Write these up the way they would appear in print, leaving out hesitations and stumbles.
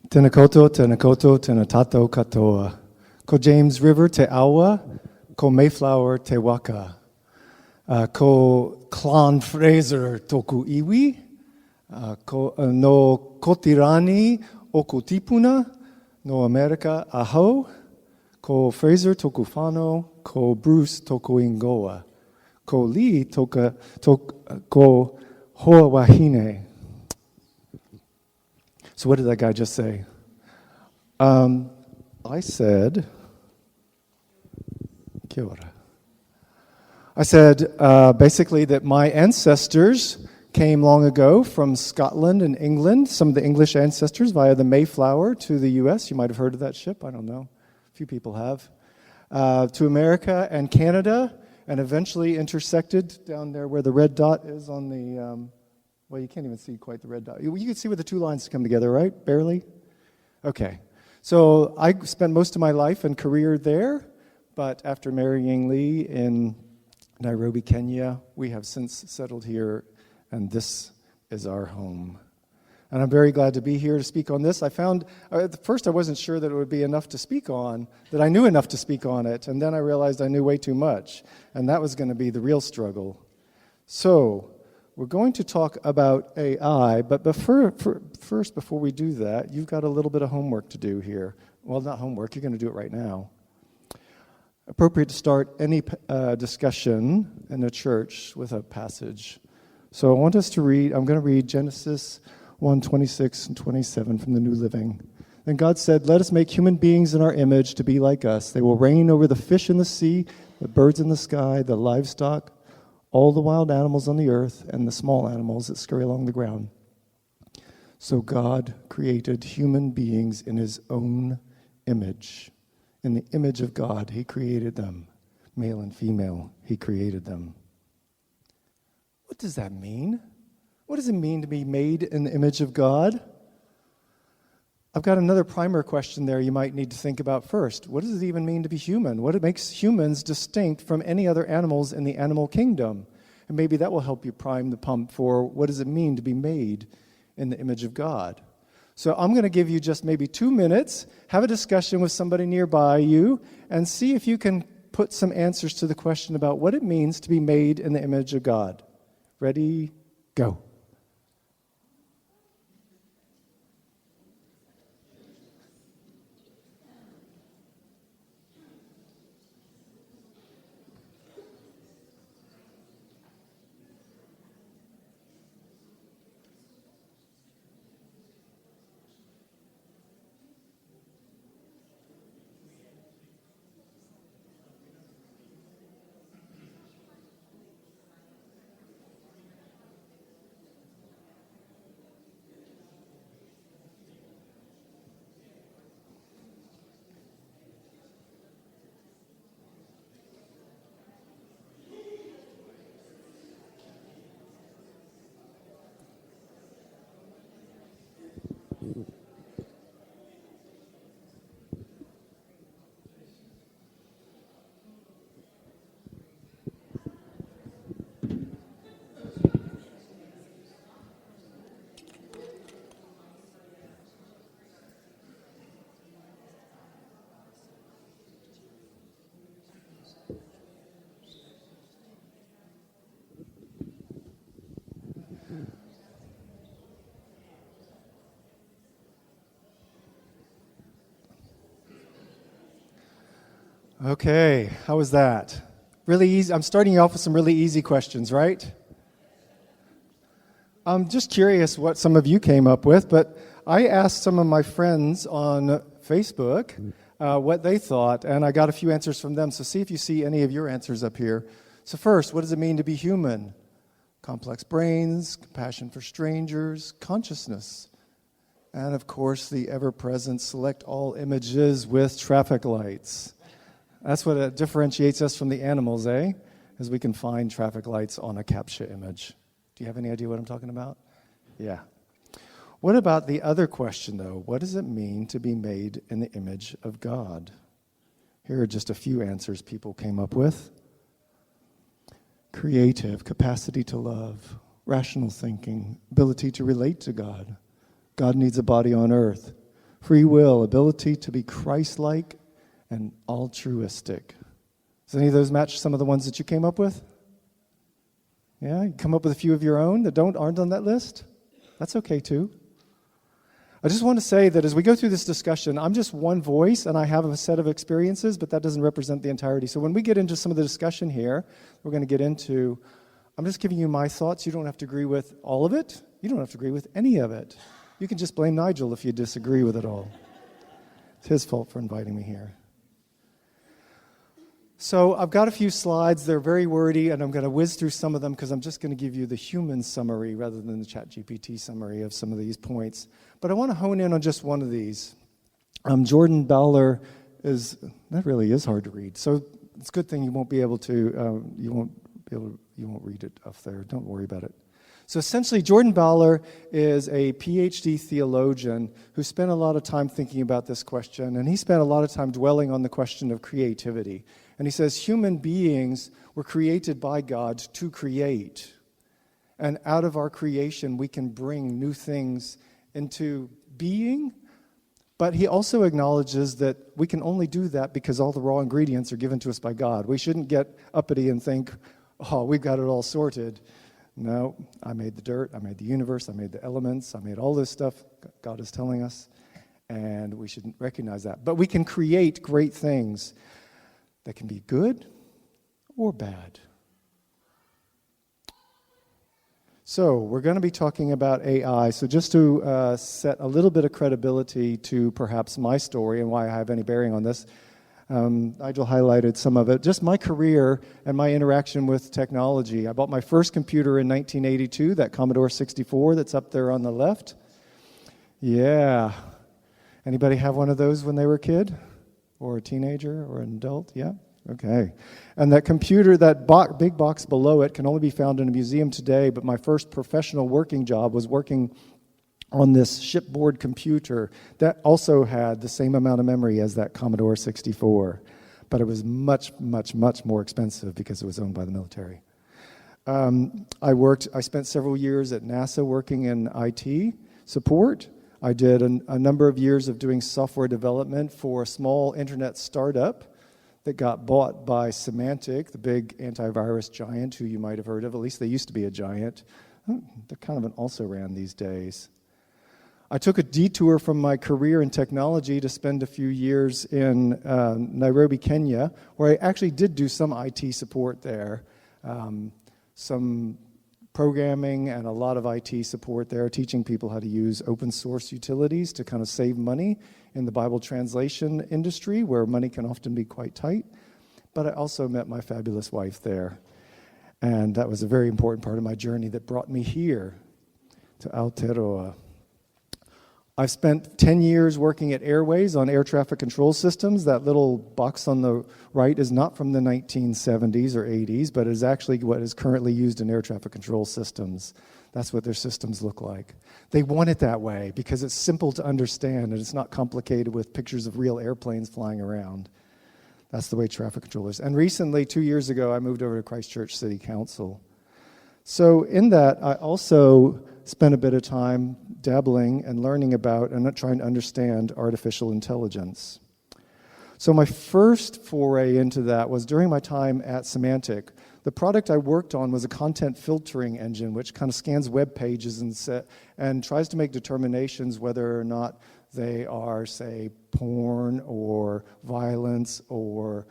Tēnā koutou, tēnā tātou katoa. Ko James River te awa, ko Mayflower te waka. Ko Clan Fraser toku iwi, no Kotirani oku tipuna, no America aho, ko Fraser toku whānau, ko Bruce toku ingoa, ko Lee ko hoa wahine. So what did that guy just say? I said, kia ora. I said basically that my ancestors came long ago from Scotland and England, some of the English ancestors via the Mayflower to the U.S. You might have heard of that ship, I don't know. A few people have. To America and Canada, and eventually intersected down there where the red dot is on the... well, you can't even see quite the red dot. You can see where the two lines come together, right? Barely? Okay. So I spent most of my life and career there, but after marrying Lee in Nairobi, Kenya, we have since settled here, and this is our home. And I'm very glad to be here to speak on this. I found, at first I wasn't sure that it would be enough to speak on, that I knew enough to speak on it, and then I realized I knew way too much, and that was going to be the real struggle. So, we're going to talk about AI, but first, before we do that, you've got a little bit of homework to do here. Well, not homework, you're going to do it right now. Appropriate to start any discussion in a church with a passage. So I want us to read, I'm going to read Genesis 1:26 and 27 from the New Living. Then God said, "Let us make human beings in our image to be like us. They will reign over the fish in the sea, the birds in the sky, the livestock, all the wild animals on the earth, and the small animals that scurry along the ground." So God created human beings in his own image. In the image of God, he created them. Male and female, he created them. What does that mean? What does it mean to be made in the image of God? I've got another primer question there you might need to think about first. What does it even mean to be human? What makes humans distinct from any other animals in the animal kingdom? And maybe that will help you prime the pump for what does it mean to be made in the image of God. So I'm going to give you just maybe 2 minutes, have a discussion with somebody nearby you, and see if you can put some answers to the question about what it means to be made in the image of God. Ready? Go. Okay, how was that? Really easy. I'm starting you off with some really easy questions, right? I'm just curious what some of you came up with, but I asked some of my friends on Facebook what they thought, and I got a few answers from them. So see if you see any of your answers up here. So first, what does it mean to be human? Complex brains, compassion for strangers, consciousness, and of course the ever-present select all images with traffic lights. That's what differentiates us from the animals, eh? As we can find traffic lights on a CAPTCHA image. Do you have any idea what I'm talking about? Yeah. What about the other question, though? What does it mean to be made in the image of God? Here are just a few answers people came up with. Creative, capacity to love, rational thinking, ability to relate to God. God needs a body on earth. Free will, ability to be Christ-like and altruistic. Does any of those match some of the ones that you came up with? Yeah, you come up with a few of your own that aren't on that list? That's okay too. I just want to say that as we go through this discussion, I'm just one voice and I have a set of experiences, but that doesn't represent the entirety. So when we get into some of the discussion here, we're going to get into, I'm just giving you my thoughts. You don't have to agree with all of it. You don't have to agree with any of it. You can just blame Nigel if you disagree with it all. It's his fault for inviting me here. So I've got a few slides. They're very wordy, and I'm going to whiz through some of them because I'm just going to give you the human summary rather than the ChatGPT summary of some of these points. But I want to hone in on just one of these. Jordan Bowler that really is hard to read. So it's a good thing you won't read it up there. Don't worry about it. So essentially, Jordan Bowler is a PhD theologian who spent a lot of time thinking about this question, and he spent a lot of time dwelling on the question of creativity. And he says human beings were created by God to create. And out of our creation, we can bring new things into being. But he also acknowledges that we can only do that because all the raw ingredients are given to us by God. We shouldn't get uppity and think, oh, we've got it all sorted. No, I made the dirt, I made the universe, I made the elements, I made all this stuff God is telling us, and we should recognize that. But we can create great things that can be good or bad. So we're going to be talking about AI. So just to set a little bit of credibility to perhaps my story and why I have any bearing on this, Nigel highlighted some of it. Just my career and my interaction with technology. I bought my first computer in 1982, that Commodore 64 that's up there on the left. Yeah. Anybody have one of those when they were a kid? Or a teenager or an adult? Yeah? Okay. And that computer, that big box below it, can only be found in a museum today, but my first professional working job was working on this shipboard computer that also had the same amount of memory as that Commodore 64, but it was much, much, much more expensive because it was owned by the military. I spent several years at NASA working in IT support. I did a number of years of doing software development for a small internet startup that got bought by Symantec, the big antivirus giant who you might have heard of. At least they used to be a giant. They're kind of an also-ran these days. I took a detour from my career in technology to spend a few years in Nairobi, Kenya, where I actually did do some IT support there, some programming and a lot of IT support there, teaching people how to use open source utilities to kind of save money in the Bible translation industry, where money can often be quite tight. But I also met my fabulous wife there, and that was a very important part of my journey that brought me here to Aotearoa. I've spent 10 years working at Airways on air traffic control systems. That little box on the right is not from the 1970s or 80s, but is actually what is currently used in air traffic control systems. That's what their systems look like. They want it that way because it's simple to understand and it's not complicated with pictures of real airplanes flying around. That's the way traffic controllers. And recently, 2 years ago, I moved over to Christchurch City Council. So in that, I also spent a bit of time dabbling and learning about and trying to understand artificial intelligence. So my first foray into that was during my time at Symantec. The product I worked on was a content filtering engine, which kind of scans web pages and tries to make determinations whether or not they are, say, porn or violence or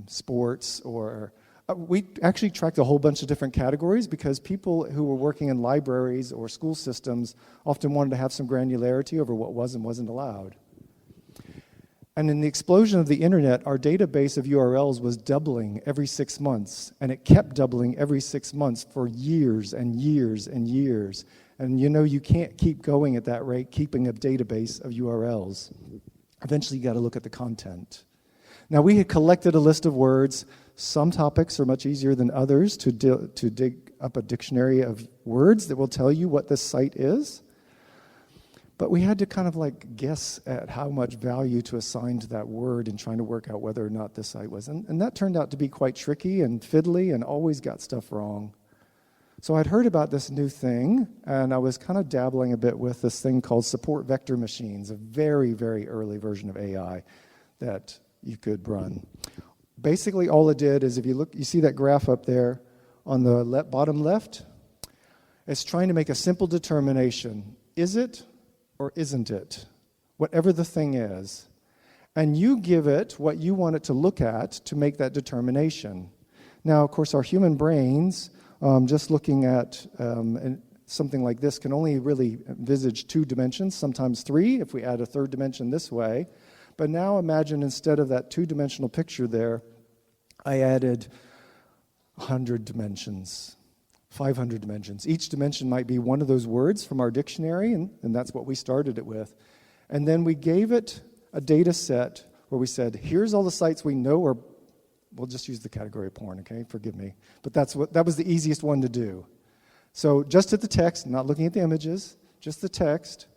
sports or... We actually tracked a whole bunch of different categories because people who were working in libraries or school systems often wanted to have some granularity over what was and wasn't allowed. And in the explosion of the internet, our database of URLs was doubling every 6 months, and it kept doubling every 6 months for years and years and years. And you know you can't keep going at that rate, keeping a database of URLs. Eventually you got to look at the content. Now we had collected a list of words. Some topics are much easier than others to dig up a dictionary of words that will tell you what this site is. But we had to kind of like guess at how much value to assign to that word and trying to work out whether or not this site was. And that turned out to be quite tricky and fiddly and always got stuff wrong. So I'd heard about this new thing, and I was kind of dabbling a bit with this thing called support vector machines, a very, very early version of AI that you could run. Basically, all it did is, if you look, you see that graph up there on the bottom left? It's trying to make a simple determination. Is it or isn't it? Whatever the thing is. And you give it what you want it to look at to make that determination. Now, of course, our human brains, just looking at something like this, can only really envisage 2 dimensions, sometimes 3, if we add a 3rd dimension this way. But now imagine, instead of that 2-dimensional picture there, I added 100 dimensions, 500 dimensions. Each dimension might be one of those words from our dictionary, and that's what we started it with. And then we gave it a data set where we said, here's all the sites we know are, we'll just use the category of porn, okay? Forgive me. But that was the easiest one to do. So just at the text, not looking at the images, just the text.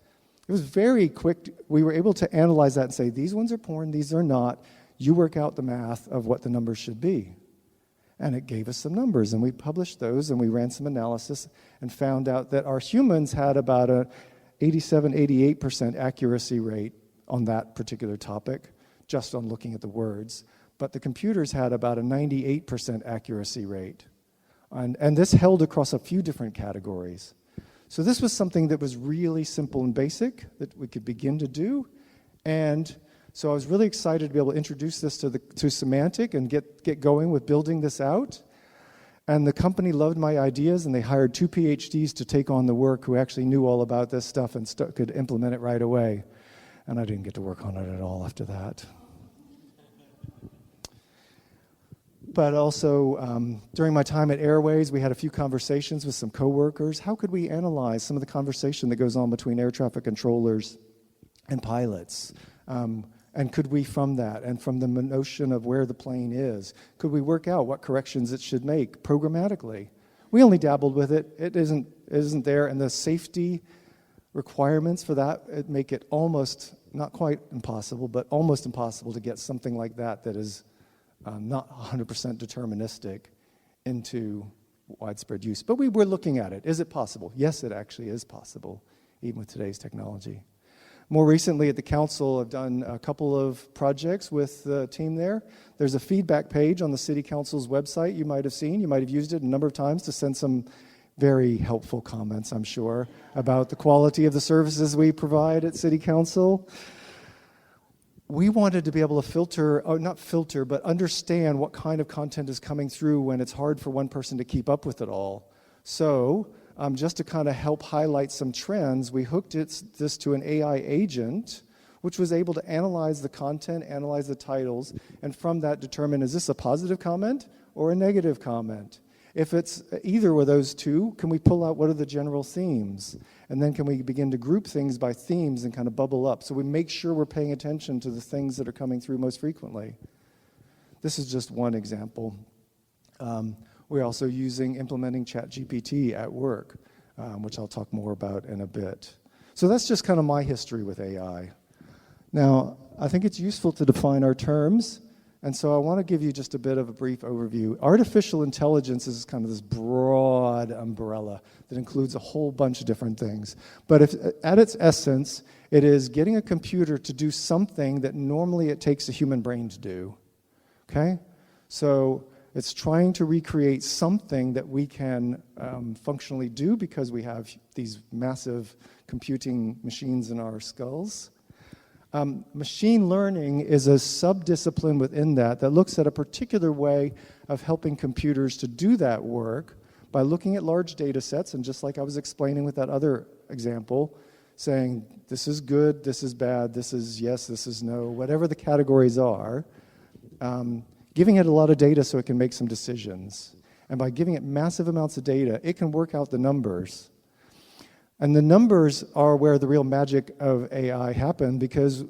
It was very quick. We were able to analyze that and say, these ones are porn, these are not. You work out the math of what the numbers should be. And it gave us some numbers, and we published those, and we ran some analysis and found out that our humans had about a 87-88% accuracy rate on that particular topic, just on looking at the words. But the computers had about a 98% accuracy rate. And this held across a few different categories. So this was something that was really simple and basic that we could begin to do. And so I was really excited to be able to introduce this to Semantic and get going with building this out. And the company loved my ideas, and they hired 2 PhDs to take on the work who actually knew all about this stuff and could implement it right away. And I didn't get to work on it at all after that. But also, during my time at Airways, we had a few conversations with some coworkers. How could we analyze some of the conversation that goes on between air traffic controllers and pilots? And could we, from that, and from the notion of where the plane is, could we work out what corrections it should make programmatically? We only dabbled with it. It isn't there, and the safety requirements for that make it almost, not quite impossible, but almost impossible to get something like that is not 100% deterministic into widespread use. But we were looking at it. Is it possible? Yes, it actually is possible, even with today's technology. More recently at the council, I've done a couple of projects with the team there. There's a feedback page on the city council's website you might have seen. You might have used it a number of times to send some very helpful comments, I'm sure, about the quality of the services we provide at city council. We wanted to be able to filter, or not filter, but understand what kind of content is coming through when it's hard for one person to keep up with it all. So, just to kind of help highlight some trends, we hooked this to an AI agent, which was able to analyze the content, analyze the titles, and from that determine, is this a positive comment or a negative comment? If it's either of those two, can we pull out what are the general themes? And then can we begin to group things by themes and kind of bubble up? So we make sure we're paying attention to the things that are coming through most frequently. This is just one example. We're also implementing ChatGPT at work, which I'll talk more about in a bit. So that's just kind of my history with AI. Now, I think it's useful to define our terms, and so I want to give you just a bit of a brief overview. Artificial intelligence is kind of this broad umbrella that includes a whole bunch of different things. But at its essence, it is getting a computer to do something that normally it takes a human brain to do. Okay? So it's trying to recreate something that we can functionally do because we have these massive computing machines in our skulls. Machine learning is a subdiscipline within that looks at a particular way of helping computers to do that work by looking at large data sets, and just like I was explaining with that other example, saying this is good, this is bad, this is yes, this is no, whatever the categories are, giving it a lot of data so it can make some decisions. And by giving it massive amounts of data, it can work out the numbers. And the numbers are where the real magic of AI happen, because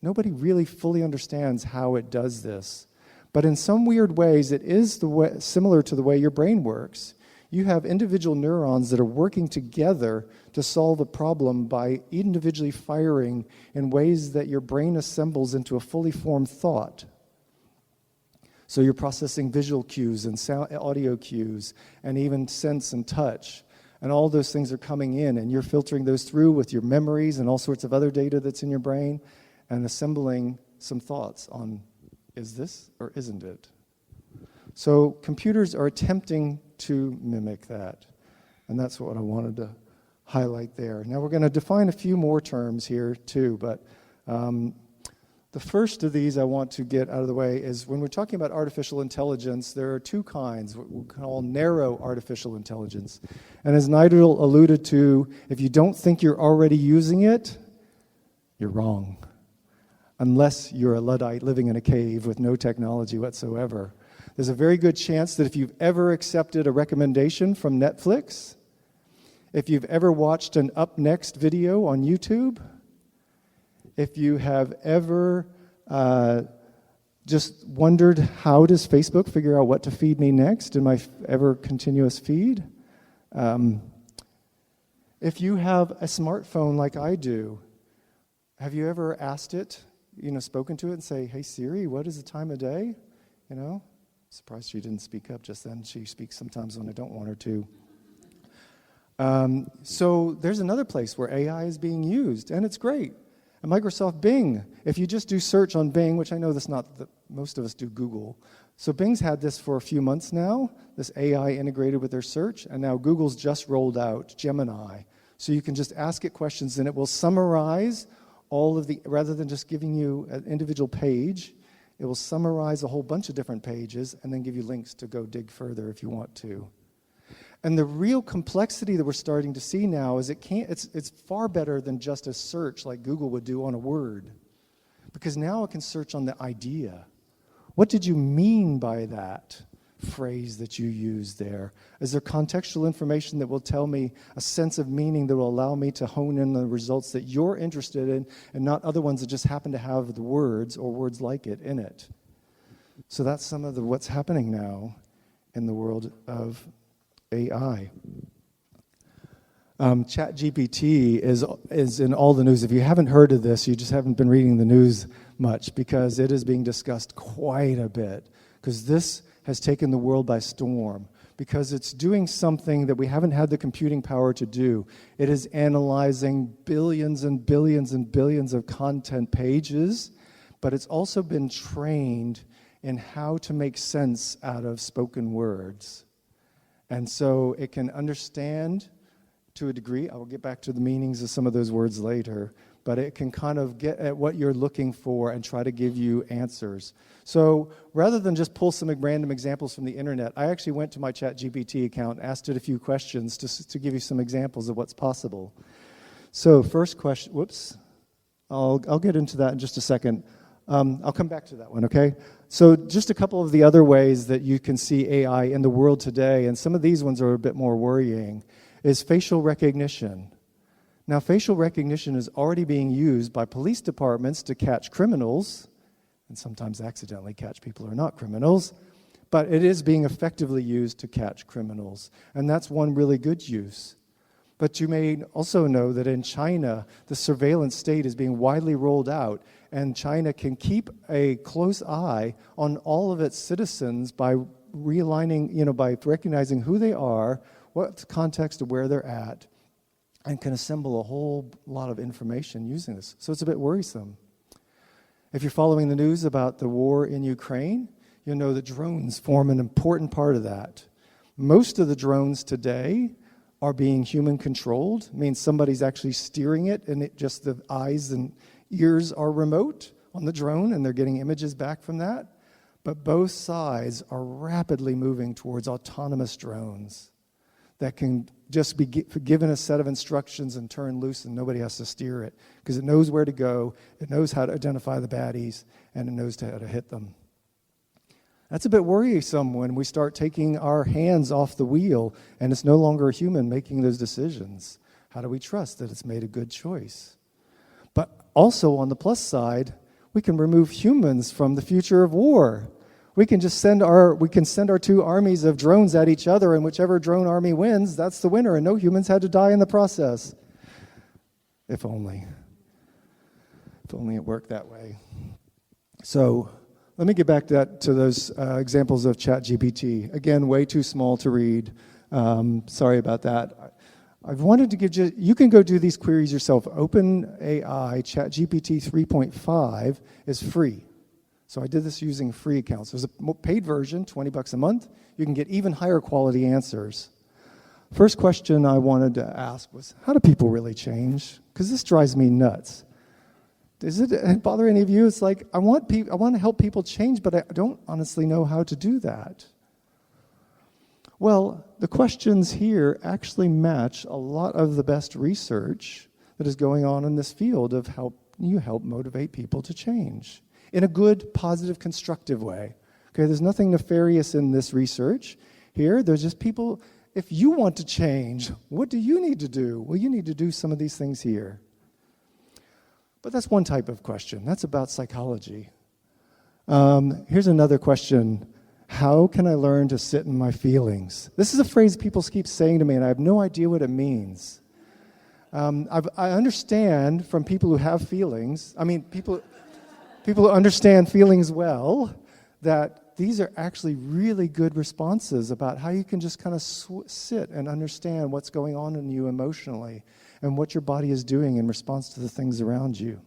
nobody really fully understands how it does this. But in some weird ways, it is similar to the way your brain works. You have individual neurons that are working together to solve a problem by individually firing in ways that your brain assembles into a fully formed thought. So you're processing visual cues and sound, audio cues, and even sense and touch. And all those things are coming in, and you're filtering those through with your memories and all sorts of other data that's in your brain, and assembling some thoughts on, is this or isn't it? So computers are attempting to mimic that. And that's what I wanted to highlight there. Now we're going to define a few more terms here too, but the first of these I want to get out of the way is when we're talking about artificial intelligence, there are two kinds, what we call narrow artificial intelligence. And as Nigel alluded to, if you don't think you're already using it, you're wrong. Unless you're a Luddite living in a cave with no technology whatsoever. There's a very good chance that if you've ever accepted a recommendation from Netflix, if you've ever watched an Up Next video on YouTube, if you have ever just wondered, how does Facebook figure out what to feed me next in my ever continuous feed? If you have a smartphone like I do, have you ever asked it, spoken to it and say, hey Siri, what is the time of day? Surprised she didn't speak up just then. She speaks sometimes when I don't want her to. So there's another place where AI is being used, and it's great. And Microsoft Bing, if you just do search on Bing, which I know that's not, most of us do Google. So Bing's had this for a few months now, this AI integrated with their search, and now Google's just rolled out Gemini. So you can just ask it questions, and it will summarize all of the, rather than just giving you an individual page, it will summarize a whole bunch of different pages and then give you links to go dig further if you want to. And the real complexity that we're starting to see now is it's far better than just a search like Google would do on a word. Because now it can search on the idea. What did you mean by that phrase that you used there? Is there contextual information that will tell me a sense of meaning that will allow me to hone in on the results that you're interested in and not other ones that just happen to have the words or words like it in it? So that's some of what's happening now in the world of AI. ChatGPT is in all the news. If you haven't heard of this, you just haven't been reading the news much, because it is being discussed quite a bit, because this has taken the world by storm, because it's doing something that we haven't had the computing power to do. It is analyzing billions and billions and billions of content pages, but it's also been trained in how to make sense out of spoken words. And so it can understand to a degree. I will get back to the meanings of some of those words later, but it can kind of get at what you're looking for and try to give you answers. So rather than just pull some random examples from the internet, I actually went to my ChatGPT account and asked it a few questions to give you some examples of what's possible. So first question, whoops, I'll get into that in just a second. I'll come back to that one, okay? So just a couple of the other ways that you can see AI in the world today, and some of these ones are a bit more worrying, is facial recognition. Now, facial recognition is already being used by police departments to catch criminals, and sometimes accidentally catch people who are not criminals, but it is being effectively used to catch criminals, and that's one really good use. But you may also know that in China, the surveillance state is being widely rolled out, and China can keep a close eye on all of its citizens by realigning, by recognizing who they are, what context of where they're at, and can assemble a whole lot of information using this. So it's a bit worrisome. If you're following the news about the war in Ukraine, you'll know that drones form an important part of that. Most of the drones today are being human controlled, means somebody's actually steering it, and it just the eyes and ears are remote on the drone, and they're getting images back from that. But both sides are rapidly moving towards autonomous drones that can just be given a set of instructions and turn loose, and nobody has to steer it, because it knows where to go, it knows how to identify the baddies, and it knows how to hit them. That's a bit worrisome when we start taking our hands off the wheel and it's no longer a human making those decisions. How do we trust that it's made a good choice? But also on the plus side, we can remove humans from the future of war. We can just send our two armies of drones at each other, and whichever drone army wins, that's the winner, and no humans had to die in the process. If only. If only it worked that way. So Let me get back to those examples of ChatGPT. Again, way too small to read. Sorry about that. I've wanted to give you can go do these queries yourself. OpenAI ChatGPT 3.5 is free. So I did this using free accounts. There's a paid version, $20 a month. You can get even higher quality answers. First question I wanted to ask was, how do people really change? Because this drives me nuts. Does it bother any of you? It's like, I want to help people change, but I don't honestly know how to do that. Well, the questions here actually match a lot of the best research that is going on in this field of how you help motivate people to change in a good, positive, constructive way. Okay, there's nothing nefarious in this research here. There's just people, if you want to change, what do you need to do? Well, you need to do some of these things here. But that's one type of question. That's about psychology. Here's another question. How can I learn to sit in my feelings? This is a phrase people keep saying to me, and I have no idea what it means. I understand from people who have feelings, people who understand feelings well, that these are actually really good responses about how you can just kind of sit and understand what's going on in you emotionally and what your body is doing in response to the things around you.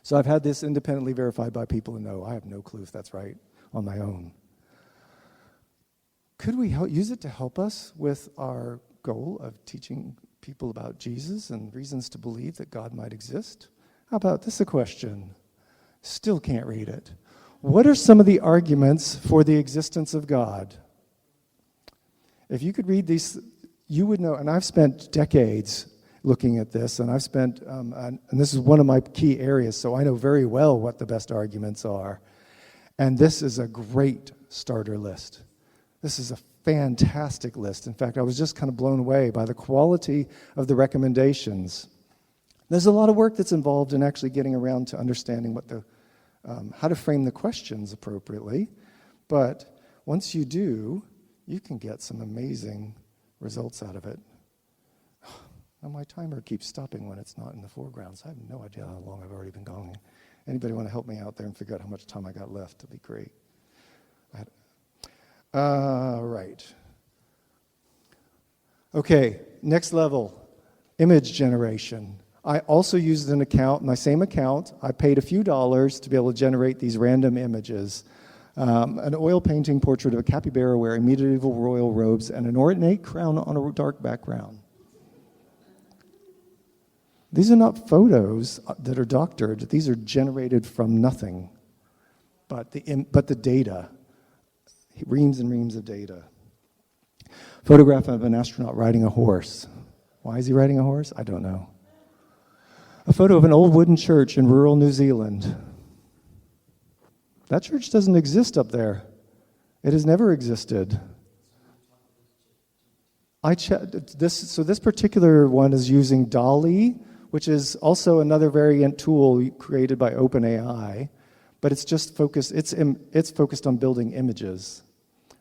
So I've had this independently verified by people who know. I have no clue if that's right on my own. Could we use it to help us with our goal of teaching people about Jesus and reasons to believe that God might exist? How about this a question? Still can't read it. What are some of the arguments for the existence of God? If you could read these, you would know, and I've spent decades looking at this, and I've spent, and this is one of my key areas, so I know very well what the best arguments are. And this is a great starter list. This is a fantastic list. In fact, I was just kind of blown away by the quality of the recommendations. There's a lot of work that's involved in actually getting around to understanding what how to frame the questions appropriately. But once you do, you can get some amazing results out of it. Now my timer keeps stopping when it's not in the foreground, so I have no idea how long I've already been going. Anybody want to help me out there and figure out how much time I got left? That'd be great. Right. Okay, next level, image generation. I also used an account, my same account. I paid a few dollars to be able to generate these random images. An oil painting portrait of a capybara wearing medieval royal robes and an ornate crown on a dark background. These are not photos that are doctored. These are generated from nothing, but the data. Reams and reams of data. Photograph of an astronaut riding a horse. Why is he riding a horse? I don't know. A photo of an old wooden church in rural New Zealand. That church doesn't exist up there. It has never existed. So this particular one is using DALL-E, which is also another variant tool created by OpenAI, but it's just focused. It's focused on building images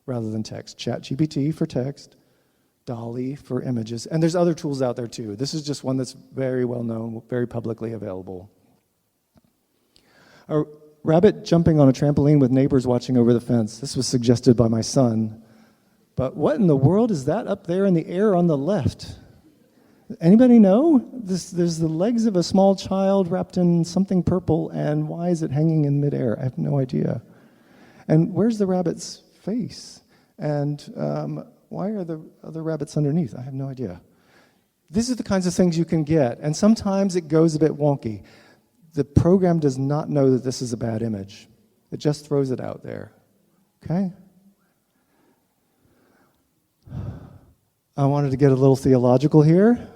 rather than text. ChatGPT for text, DALL-E for images, and there's other tools out there too. This is just one that's very well known, very publicly available. A rabbit jumping on a trampoline with neighbors watching over the fence. This was suggested by my son. But what in the world is that up there in the air on the left? Anybody know? There's the legs of a small child wrapped in something purple, and why is it hanging in midair? I have no idea. And where's the rabbit's face? And why are the other rabbits underneath? I have no idea. These are the kinds of things you can get, and sometimes it goes a bit wonky. The program does not know that this is a bad image. It just throws it out there. Okay? I wanted to get a little theological here.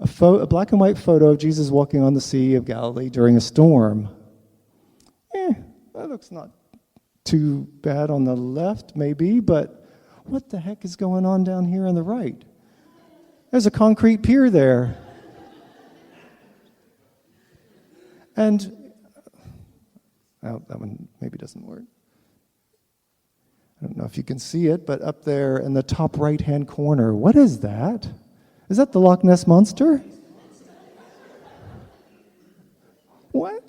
A black and white photo of Jesus walking on the Sea of Galilee during a storm. That looks not too bad on the left, maybe, but what the heck is going on down here on the right? There's a concrete pier there. And that one maybe doesn't work. I don't know if you can see it, but up there in the top right-hand corner, what is that? Is that the Loch Ness Monster? What?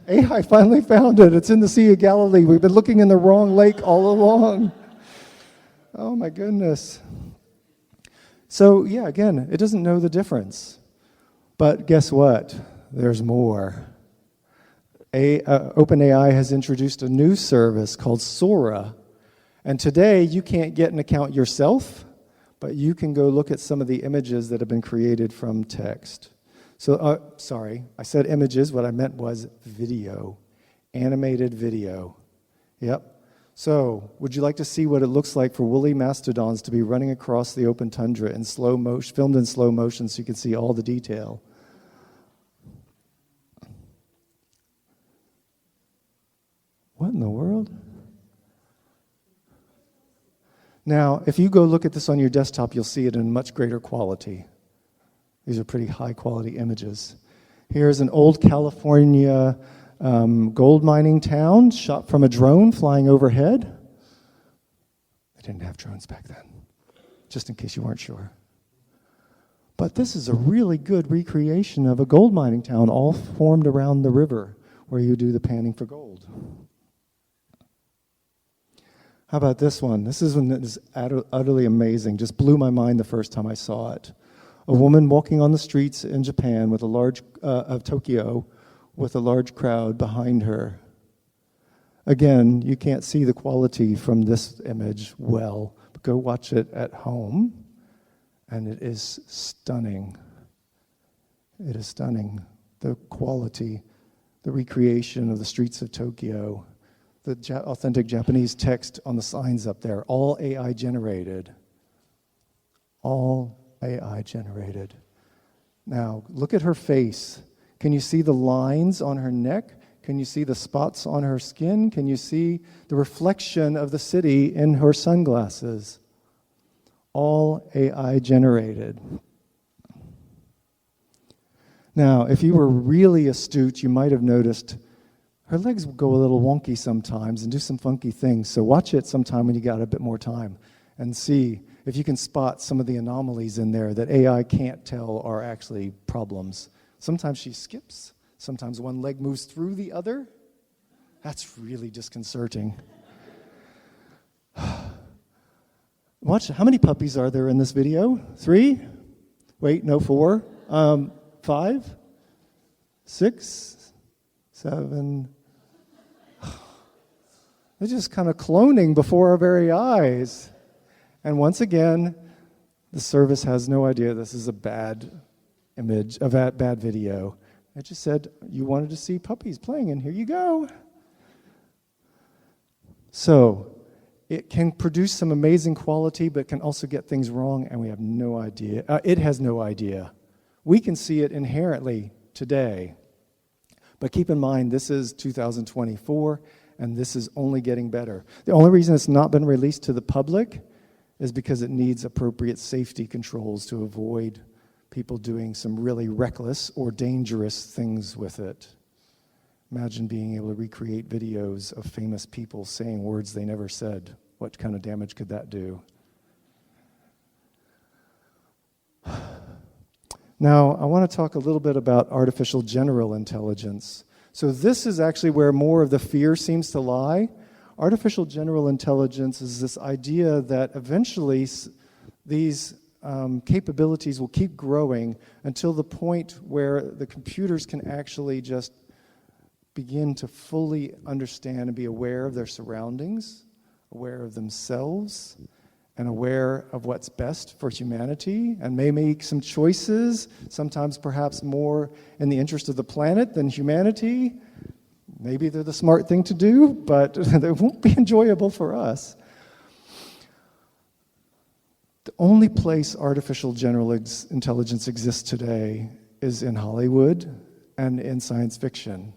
AI finally found it. It's in the Sea of Galilee. We've been looking in the wrong lake all along. Oh my goodness. So yeah, again, it doesn't know the difference. But guess what? There's more. OpenAI has introduced a new service called Sora. And today, you can't get an account yourself, but you can go look at some of the images that have been created from text. So, sorry, I said images. What I meant was video, animated video. Yep. So, would you like to see what it looks like for woolly mastodons to be running across the open tundra in slow motion, filmed in slow motion so you can see all the detail? What in the world? Now, if you go look at this on your desktop, you'll see it in much greater quality. These are pretty high-quality images. Here's an old California gold mining town shot from a drone flying overhead. They didn't have drones back then, just in case you weren't sure. But this is a really good recreation of a gold mining town, all formed around the river where you do the panning for gold. How about this one? This is one that is utterly amazing. Just blew my mind the first time I saw it. A woman walking on the streets in Japan with a large of Tokyo with a large crowd behind her. Again, you can't see the quality from this image well, but go watch it at home, and it is stunning. It is stunning. The quality, the recreation of the streets of Tokyo, the authentic Japanese text on the signs up there, all AI generated. All AI generated. Now, look at her face. Can you see the lines on her neck? Can you see the spots on her skin? Can you see the reflection of the city in her sunglasses? All AI generated. Now, if you were really astute, you might have noticed her legs will go a little wonky sometimes and do some funky things. So watch it sometime when you got a bit more time and see if you can spot some of the anomalies in there that AI can't tell are actually problems. Sometimes she skips. Sometimes one leg moves through the other. That's really disconcerting. Watch, how many puppies are there in this video? 3? Wait, no, 4. 5? 6? 7? They're just kind of cloning before our very eyes. And once again, the service has no idea this is a bad image, a bad video. It just said, you wanted to see puppies playing, and here you go. So, it can produce some amazing quality, but can also get things wrong, and we have no idea. It has no idea. We can see it inherently today. But keep in mind, this is 2024, and this is only getting better. The only reason it's not been released to the public is because it needs appropriate safety controls to avoid people doing some really reckless or dangerous things with it. Imagine being able to recreate videos of famous people saying words they never said. What kind of damage could that do? Now, I want to talk a little bit about artificial general intelligence. So this is actually where more of the fear seems to lie. Artificial general intelligence is this idea that eventually these capabilities will keep growing until the point where the computers can actually just begin to fully understand and be aware of their surroundings, aware of themselves, and aware of what's best for humanity, and may make some choices, sometimes perhaps more in the interest of the planet than humanity. Maybe they're the smart thing to do, but they won't be enjoyable for us. The only place artificial general intelligence exists today is in Hollywood and in science fiction.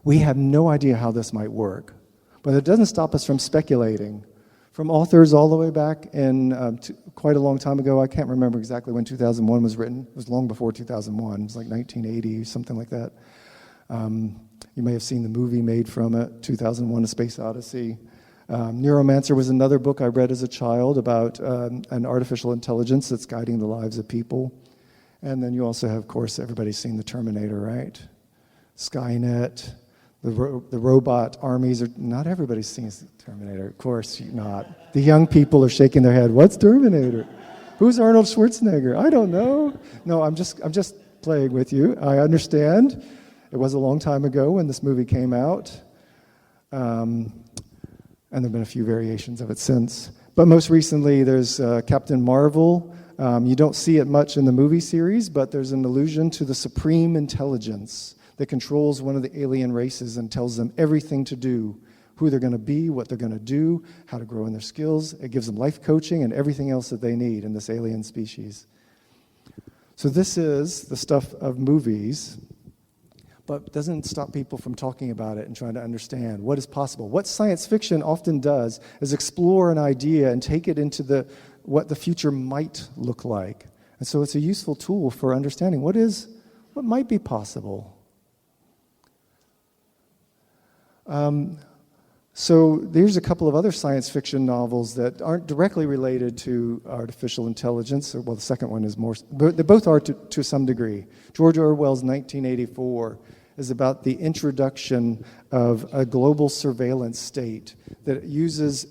We have no idea how this might work, but it doesn't stop us from speculating. From authors all the way back in quite a long time ago, I can't remember exactly when 2001 was written. It was long before 2001. It was like 1980, something like that. You may have seen the movie made from it, 2001: A Space Odyssey. Neuromancer was another book I read as a child about an artificial intelligence that's guiding the lives of people. And then you also have, of course, everybody's seen The Terminator, right? Skynet, the robot armies. Not everybody's seen Terminator, of course not. The young people are shaking their head. What's Terminator? Who's Arnold Schwarzenegger? I don't know. No, I'm just playing with you. I understand. It was a long time ago when this movie came out, and there have been a few variations of it since. But most recently, there's Captain Marvel. You don't see it much in the movie series, but there's an allusion to the supreme intelligence that controls one of the alien races and tells them everything to do, who they're going to be, what they're going to do, how to grow in their skills. It gives them life coaching and everything else that they need in this alien species. So this is the stuff of movies, but doesn't stop people from talking about it and trying to understand what is possible. What science fiction often does is explore an idea and take it into what the future might look like. And so it's a useful tool for understanding what might be possible. So there's a couple of other science fiction novels that aren't directly related to artificial intelligence. Well, the second one is more, but they both are to some degree. George Orwell's 1984 is about the introduction of a global surveillance state that uses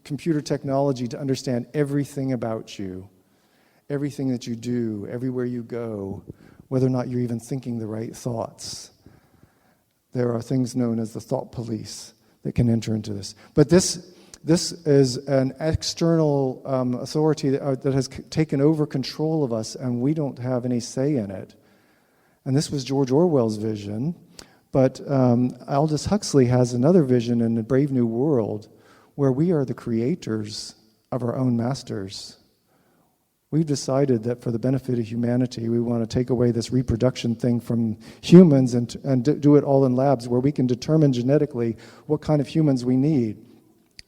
computer technology to understand everything about you, everything that you do, everywhere you go, whether or not you're even thinking the right thoughts. There are things known as the thought police that can enter into this. But this is an external authority that has taken over control of us, and we don't have any say in it. And this was George Orwell's vision. But Aldous Huxley has another vision in the Brave New World where we are the creators of our own masters. We've decided that for the benefit of humanity, we want to take away this reproduction thing from humans and do it all in labs where we can determine genetically what kind of humans we need.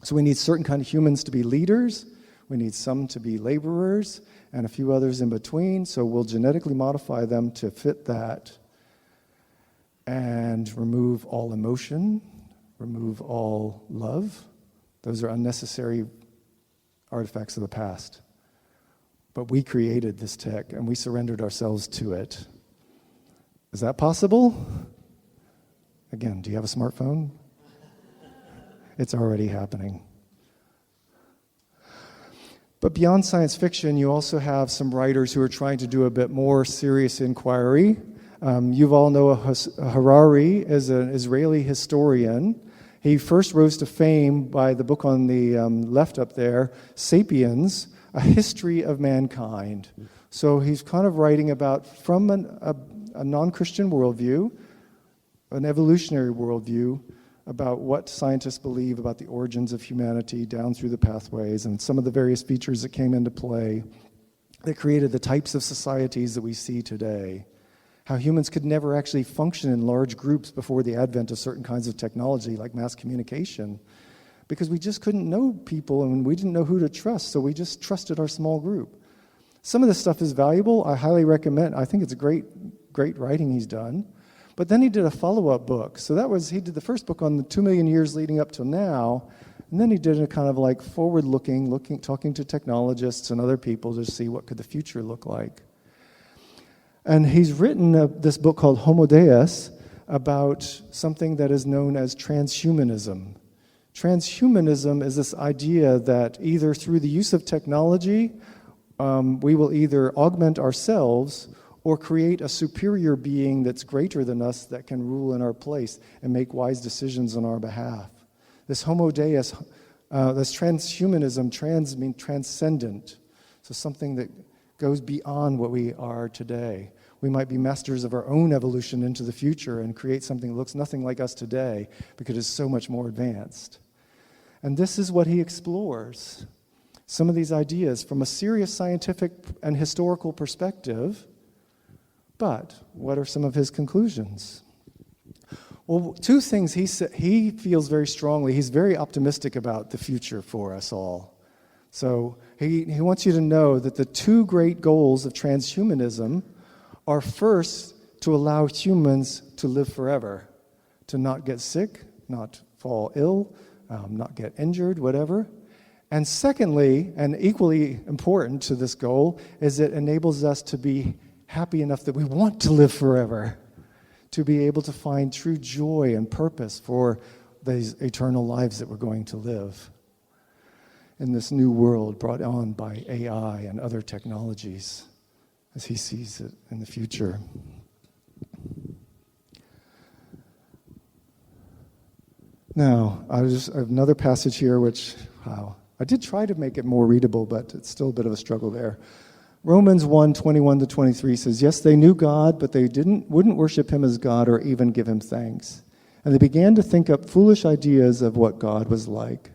So we need certain kind of humans to be leaders, we need some to be laborers, and a few others in between. So we'll genetically modify them to fit that and remove all emotion, remove all love. Those are unnecessary artifacts of the past. But we created this tech, and we surrendered ourselves to it. Is that possible? Again, do you have a smartphone? It's already happening. But beyond science fiction, you also have some writers who are trying to do a bit more serious inquiry. Yuval Noah Harari is an Israeli historian. He first rose to fame by the book on the left up there, Sapiens, A History of Mankind. So he's kind of writing about, from a non-Christian worldview, an evolutionary worldview, about what scientists believe about the origins of humanity down through the pathways and some of the various features that came into play that created the types of societies that we see today. How humans could never actually function in large groups before the advent of certain kinds of technology like mass communication, because we just couldn't know people and we didn't know who to trust, so we just trusted our small group. Some of this stuff is valuable. I highly recommend. I think it's a great writing he's done. But then he did a follow-up book. So he did the first book on the 2 million years leading up till now, and then he did a kind of like forward-looking, talking to technologists and other people to see what could the future look like. And he's written this book called Homo Deus about something that is known as transhumanism. Transhumanism is this idea that either through the use of technology, we will either augment ourselves or create a superior being that's greater than us that can rule in our place and make wise decisions on our behalf. This Homo Deus, this transhumanism, trans means transcendent, so something that goes beyond what we are today. We might be masters of our own evolution into the future and create something that looks nothing like us today because it's so much more advanced. And this is what he explores. Some of these ideas from a serious scientific and historical perspective. But what are some of his conclusions? Well, two things he feels very strongly. He's very optimistic about the future for us all. So he wants you to know that the two great goals of transhumanism are first to allow humans to live forever, to not get sick, not fall ill, not get injured, whatever. And secondly, and equally important to this goal, is it enables us to be happy enough that we want to live forever, to be able to find true joy and purpose for these eternal lives that we're going to live in this new world brought on by AI and other technologies as he sees it in the future. Now, I have another passage here which, I did try to make it more readable, but it's still a bit of a struggle there. Romans 1:21-23 says, "Yes, they knew God, but they wouldn't worship him as God or even give him thanks. And they began to think up foolish ideas of what God was like.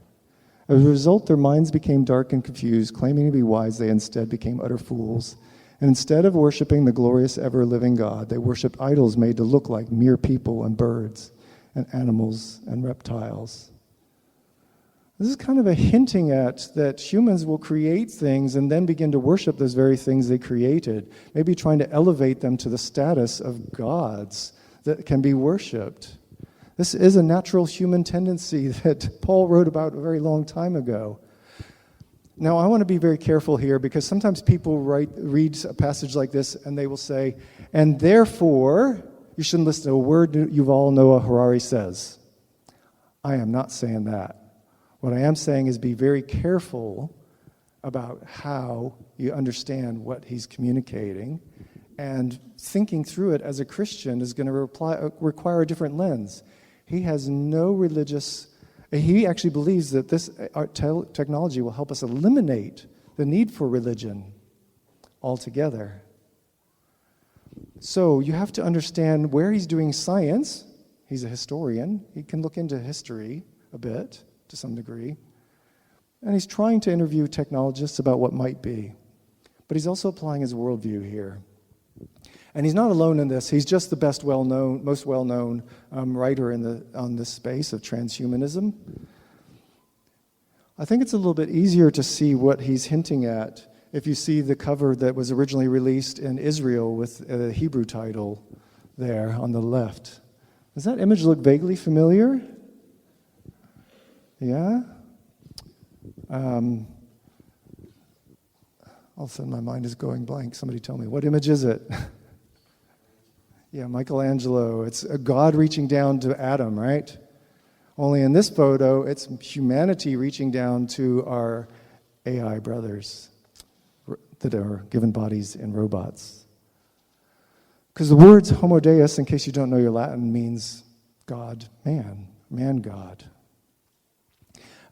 As a result, their minds became dark and confused. Claiming to be wise, they instead became utter fools. And instead of worshiping the glorious, ever-living God, they worshiped idols made to look like mere people and birds and animals and reptiles." This is kind of a hinting at that humans will create things and then begin to worship those very things they created, maybe trying to elevate them to the status of gods that can be worshipped. This is a natural human tendency that Paul wrote about a very long time ago. Now, I want to be very careful here because sometimes people read a passage like this and they will say, "And therefore, you shouldn't listen to a word Yuval Noah Harari says." I am not saying that. What I am saying is be very careful about how you understand what he's communicating, and thinking through it as a Christian is going to require a different lens. He has no religious, he actually believes that this technology will help us eliminate the need for religion altogether. So you have to understand where he's doing science. He's a historian. He can look into history a bit, to some degree. And he's trying to interview technologists about what might be. But he's also applying his worldview here. And he's not alone in this. He's just the most well-known writer on this space of transhumanism. I think it's a little bit easier to see what he's hinting at if you see the cover that was originally released in Israel with a Hebrew title there on the left. Does that image look vaguely familiar? Yeah? All of a sudden my mind is going blank. Somebody tell me, what image is it? Yeah, Michelangelo. It's a God reaching down to Adam, right? Only in this photo, it's humanity reaching down to our AI brothers that are given bodies in robots. Because the words Homo Deus, in case you don't know your Latin, means God, man, God.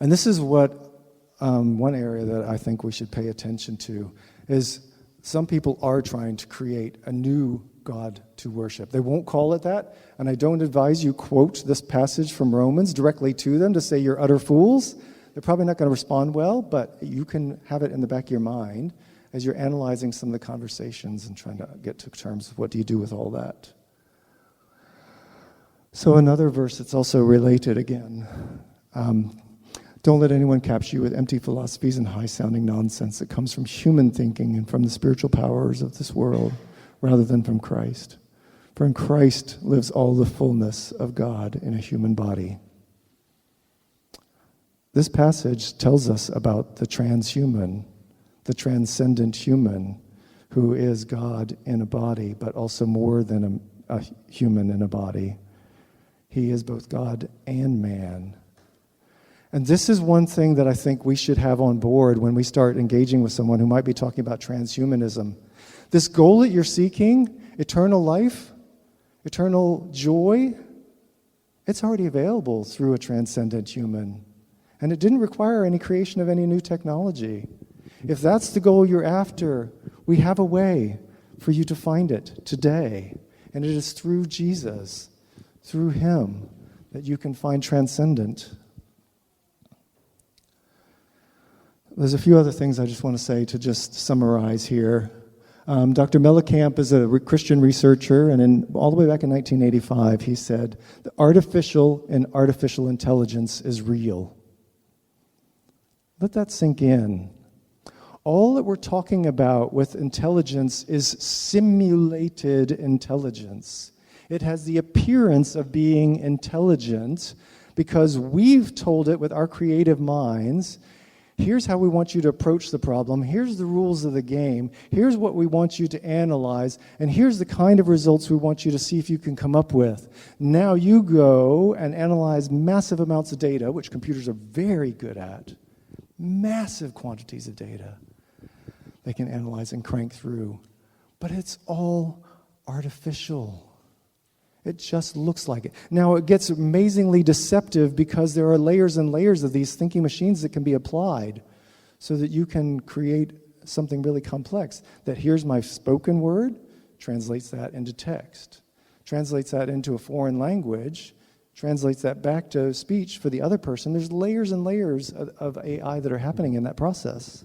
And this is what one area that I think we should pay attention to is some people are trying to create a new God to worship. They won't call it that, and I don't advise you quote this passage from Romans directly to them to say you're utter fools. They're probably not going to respond well, but you can have it in the back of your mind as you're analyzing some of the conversations and trying to get to terms of what do you do with all that. So another verse that's also related again. Don't let anyone capture you with empty philosophies and high-sounding nonsense that comes from human thinking and from the spiritual powers of this world, rather than from Christ. For in Christ lives all the fullness of God in a human body. This passage tells us about the transhuman, the transcendent human, who is God in a body, but also more than a human in a body. He is both God and man. And this is one thing that I think we should have on board when we start engaging with someone who might be talking about transhumanism. This goal that you're seeking, eternal life, eternal joy, it's already available through a transcendent human. And it didn't require any creation of any new technology. If that's the goal you're after, we have a way for you to find it today. And it is through Jesus, through him, that you can find transcendent. There's a few other things I just want to say to just summarize here. Dr. Mellencamp is a Christian researcher, and all the way back in 1985, he said, the artificial intelligence is real. Let that sink in. All that we're talking about with intelligence is simulated intelligence. It has the appearance of being intelligent because we've told it with our creative minds, Here's how we want you to approach the problem. Here's the rules of the game. Here's what we want you to analyze. And here's the kind of results we want you to see if you can come up with. Now you go and analyze massive amounts of data, which computers are very good at. Massive quantities of data they can analyze and crank through. But it's all artificial. It just looks like it. Now, it gets amazingly deceptive because there are layers and layers of these thinking machines that can be applied so that you can create something really complex. That here's my spoken word, translates that into text, translates that into a foreign language, translates that back to speech for the other person. There's layers and layers of AI that are happening in that process.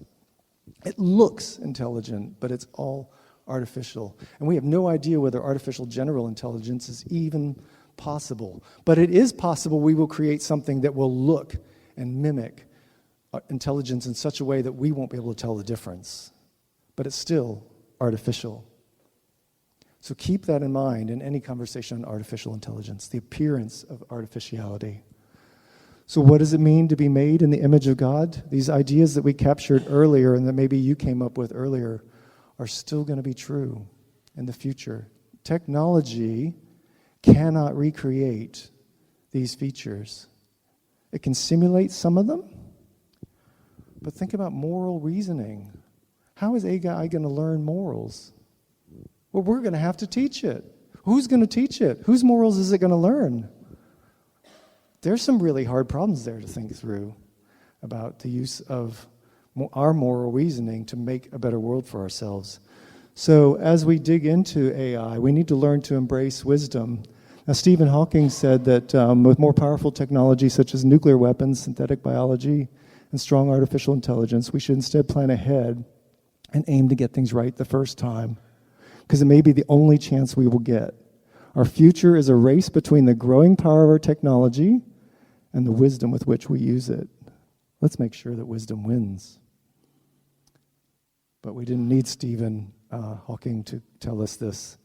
It looks intelligent, but it's all artificial. And we have no idea whether artificial general intelligence is even possible. But it is possible we will create something that will look and mimic intelligence in such a way that we won't be able to tell the difference. But it's still artificial. So keep that in mind in any conversation on artificial intelligence, the appearance of artificiality. So what does it mean to be made in the image of God? These ideas that we captured earlier and that maybe you came up with earlier are still going to be true in the future. Technology cannot recreate these features. It can simulate some of them, but think about moral reasoning. How is AI going to learn morals? Well, we're going to have to teach it. Who's going to teach it? Whose morals is it going to learn? There's some really hard problems there to think through about the use of our moral reasoning to make a better world for ourselves. So as we dig into AI, we need to learn to embrace wisdom. Now, Stephen Hawking said that with more powerful technology such as nuclear weapons, synthetic biology, and strong artificial intelligence, we should instead plan ahead and aim to get things right the first time, because it may be the only chance we will get. Our future is a race between the growing power of our technology and the wisdom with which we use it. Let's make sure that wisdom wins. But we didn't need Stephen Hawking to tell us this,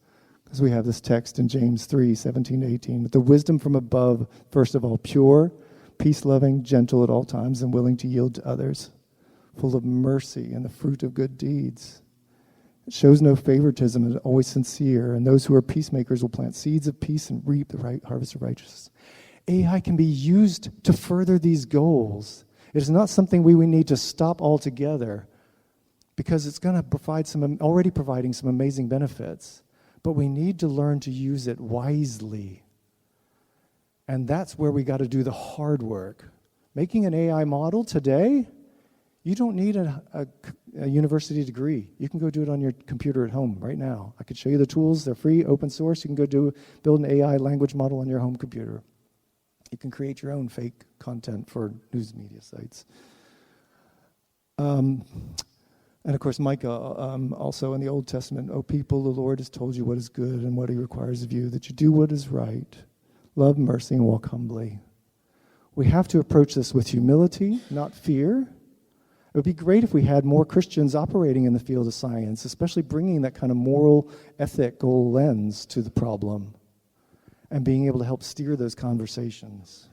because we have this text in James 3:17-18. But the wisdom from above, first of all, pure, peace-loving, gentle at all times, and willing to yield to others, full of mercy and the fruit of good deeds. It shows no favoritism and is always sincere, and those who are peacemakers will plant seeds of peace and reap the right harvest of righteousness. AI can be used to further these goals. It is not something we need to stop altogether, because it's going to provide already providing some amazing benefits. But we need to learn to use it wisely. And that's where we got to do the hard work. Making an AI model today, you don't need a university degree. You can go do it on your computer at home right now. I could show you the tools. They're free, open source. You can go build an AI language model on your home computer. You can create your own fake content for news media sites. And of course, Micah, also in the Old Testament, "O people, the Lord has told you what is good and what he requires of you, that you do what is right, love mercy, and walk humbly." We have to approach this with humility, not fear. It would be great if we had more Christians operating in the field of science, especially bringing that kind of moral, ethical lens to the problem and being able to help steer those conversations.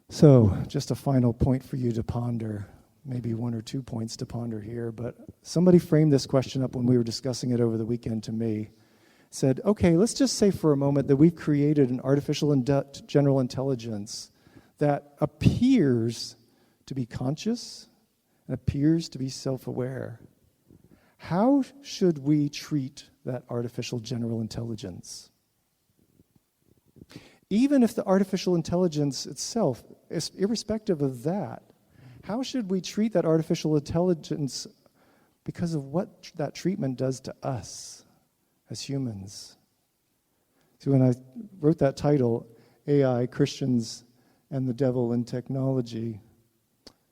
So, just a final point for you to ponder. Maybe one or 2 points to ponder here, but somebody framed this question up when we were discussing it over the weekend to me. Said, okay, let's just say for a moment that we've created an artificial general intelligence that appears to be conscious and appears to be self-aware. How should we treat that artificial general intelligence? Even if the artificial intelligence itself is irrespective of that, how should we treat that artificial intelligence because of what that treatment does to us as humans? So when I wrote that title, AI, Christians, and the Devil in Technology,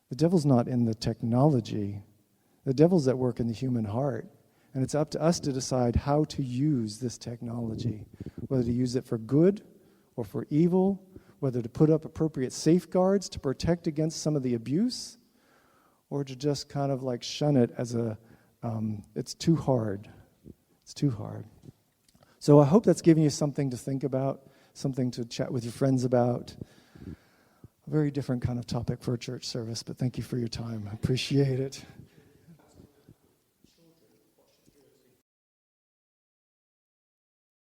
the devil's not in the technology. The devil's at work in the human heart. And it's up to us to decide how to use this technology, whether to use it for good or for evil, whether to put up appropriate safeguards to protect against some of the abuse, or to just kind of like shun it as it's too hard. It's too hard. So I hope that's giving you something to think about, something to chat with your friends about. A very different kind of topic for a church service, but thank you for your time. I appreciate it.